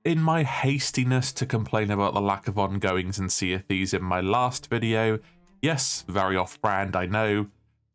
In my hastiness to complain about the lack of ongoings in Sea of Thieves in my last video, yes, very off-brand I know,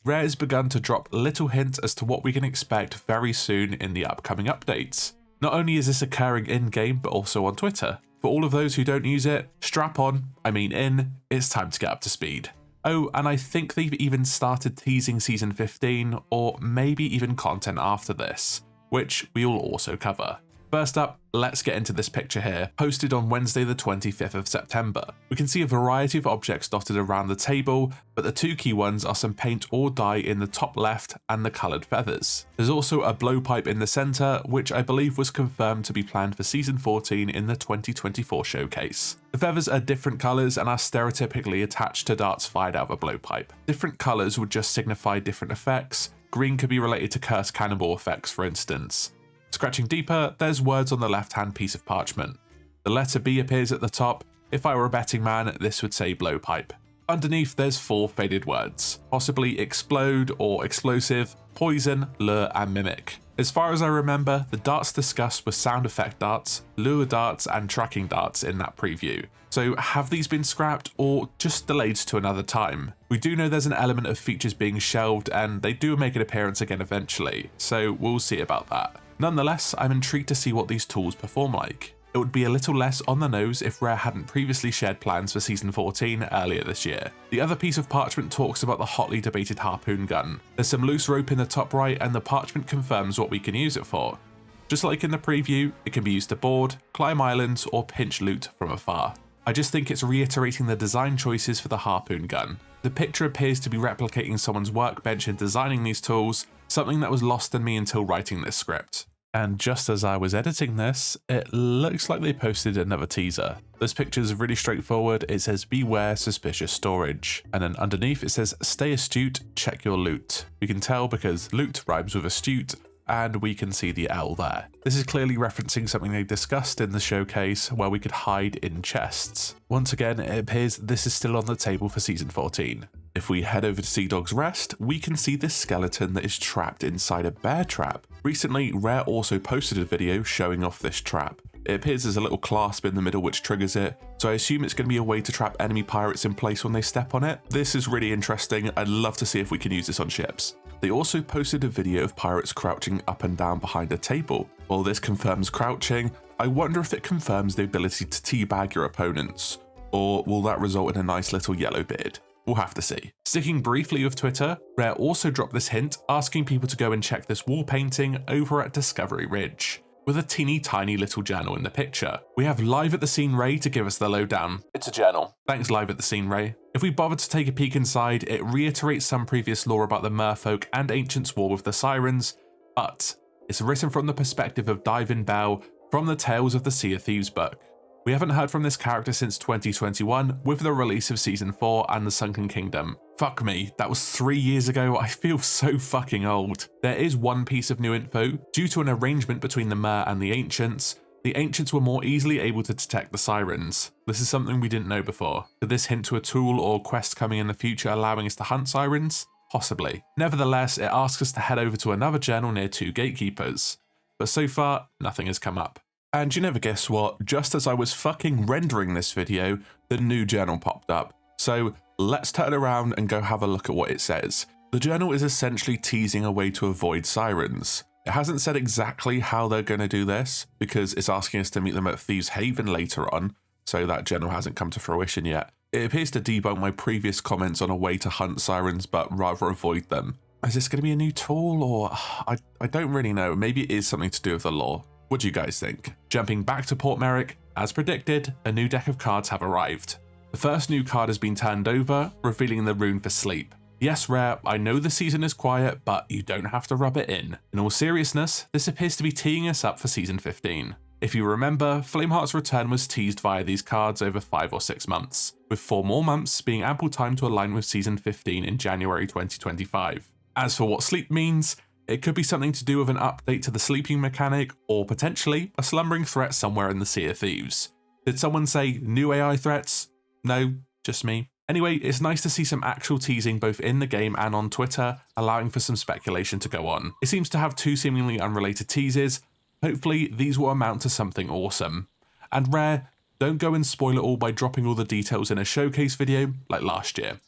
Rare has begun to drop little hints as to what we can expect very soon in the upcoming updates. Not only is this occurring in-game, but also on Twitter. For all of those who don't use it, strap on, I mean in, it's time to get up to speed. Oh, and I think they've even started teasing Season 15, or maybe even content after this, which we will also cover. First up, let's get into this picture here, posted on Wednesday the 25th of September. We can see a variety of objects dotted around the table, but the two key ones are some paint or dye in the top left and the coloured feathers. There's also a blowpipe in the centre, which I believe was confirmed to be planned for Season 14 in the 2024 showcase. The feathers are different colours and are stereotypically attached to darts fired out of a blowpipe. Different colours would just signify different effects. Green could be related to cursed cannibal effects, for instance. Scratching deeper, there's words on the left-hand piece of parchment. The letter B appears at the top. If I were a betting man, this would say blowpipe. Underneath, there's 4 faded words, possibly explode or explosive, poison, lure, and mimic. As far as I remember, the darts discussed were sound effect darts, lure darts, and tracking darts in that preview. So have these been scrapped or just delayed to another time? We do know there's an element of features being shelved and they do make an appearance again eventually, so we'll see about that. Nonetheless, I'm intrigued to see what these tools perform like. It would be a little less on the nose if Rare hadn't previously shared plans for Season 14 earlier this year. The other piece of parchment talks about the hotly debated harpoon gun. There's some loose rope in the top right and the parchment confirms what we can use it for. Just like in the preview, it can be used to board, climb islands, or pinch loot from afar. I just think it's reiterating the design choices for the harpoon gun. The picture appears to be replicating someone's workbench in designing these tools, something that was lost on me until writing this script. And just as I was editing this, it looks like they posted another teaser. This picture is really straightforward. It says beware suspicious storage. And then underneath it says stay astute, check your loot. We can tell because loot rhymes with astute, and we can see the L there. This is clearly referencing something they discussed in the showcase where we could hide in chests. Once again, it appears this is still on the table for Season 14. If we head over to Sea Dog's Rest, we can see this skeleton that is trapped inside a bear trap. Recently, Rare also posted a video showing off this trap. It appears there's a little clasp in the middle which triggers it, so I assume it's going to be a way to trap enemy pirates in place when they step on it. This is really interesting. I'd love to see if we can use this on ships. They also posted a video of pirates crouching up and down behind a table. While this confirms crouching, I wonder if it confirms the ability to teabag your opponents, or will that result in a nice little yellow beard? We'll have to see. Sticking briefly with Twitter, Rare also dropped this hint asking people to go and check this wall painting over at Discovery Ridge, with a teeny tiny little journal in the picture. We have Live at the Scene Ray to give us the lowdown. It's a journal. Thanks Live at the Scene Ray. If we bothered to take a peek inside, it reiterates some previous lore about the merfolk and ancients' war with the sirens, but it's written from the perspective of Divin Bell from the Tales of the Sea of Thieves book. We haven't heard from this character since 2021 with the release of Season 4 and the Sunken Kingdom. Fuck me, that was 3 years ago. I feel so fucking old. There is one piece of new info. Due to an arrangement between the Mer and the Ancients were more easily able to detect the sirens. This is something we didn't know before. Could this hint to a tool or quest coming in the future allowing us to hunt sirens? Possibly. Nevertheless, it asks us to head over to another journal near 2 gatekeepers. But so far, nothing has come up. And you never guess what, just as I was fucking rendering this video, the new journal popped up. So let's turn around and go have a look at what it says. The journal is essentially teasing a way to avoid sirens. It hasn't said exactly how they're going to do this, because it's asking us to meet them at Thieves Haven later on, so that journal hasn't come to fruition yet. It appears to debunk my previous comments on a way to hunt sirens but rather avoid them. Is this going to be a new tool, or I don't really know. Maybe it is something to do with the lore. What do you guys think? Jumping back to Port Merrick, as predicted, a new deck of cards have arrived. The first new card has been turned over, revealing the rune for sleep. Yes, Rare, I know the season is quiet, but you don't have to rub it in. In all seriousness, this appears to be teeing us up for Season 15. If you remember, Flameheart's return was teased via these cards over 5 or 6 months, with 4 more months being ample time to align with Season 15 in January 2025. As for what sleep means, it could be something to do with an update to the sleeping mechanic, or potentially a slumbering threat somewhere in the Sea of Thieves. Did someone say new AI threats? No, just me. Anyway, it's nice to see some actual teasing both in the game and on Twitter, allowing for some speculation to go on. It seems to have 2 seemingly unrelated teases. Hopefully, these will amount to something awesome. And Rare, don't go and spoil it all by dropping all the details in a showcase video like last year.